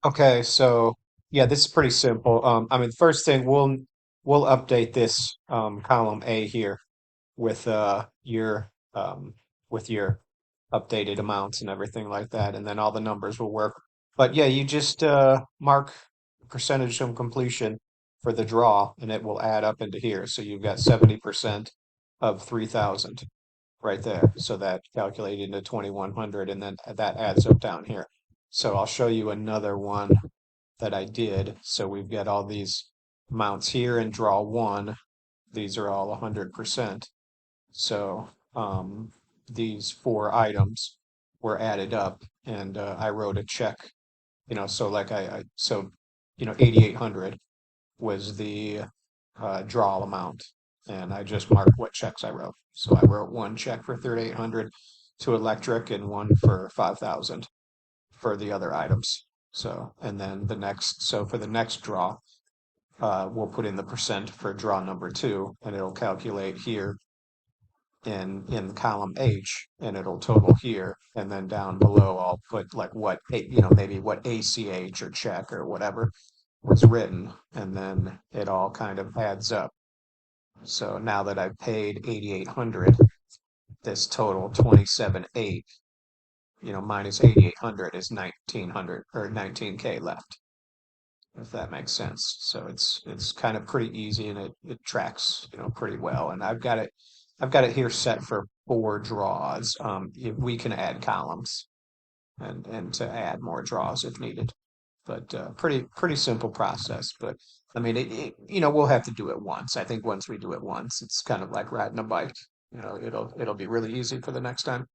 Okay, so yeah, this is pretty simple. I mean, first thing we'll update this column A here with with your updated amounts and everything like that, and then all the numbers will work. But yeah, you just mark percentage of completion for the draw, and it will add up into here. So you've got 70% of 3,000 right there. So that calculated into 2,100, and then that adds up down here. So I'll show you another one that I did. So we've got all these amounts here in draw one. These are all 100%. So these four items were added up, and I wrote a check. So like so 8,800 was the draw amount, and I just marked what checks I wrote. So I wrote one check for 3,800 to electric and one for 5,000 for the other items. So, and then so for the next draw, we'll put in the percent for draw number two, and it'll calculate here in column H, and it'll total here, and then down below I'll put like maybe what ACH or check or whatever was written, and then it all kind of adds up. So now that I've paid 8,800, this total 27,800, minus 8,800 is 1,900 or 19K left, if that makes sense. So it's kind of pretty easy, and it tracks, pretty well. And I've got it here set for four draws. We can add columns and to add more draws if needed. But pretty simple process. But I mean, we'll have to do it once. I think once we do it once, it's kind of like riding a bike. It'll be really easy for the next time.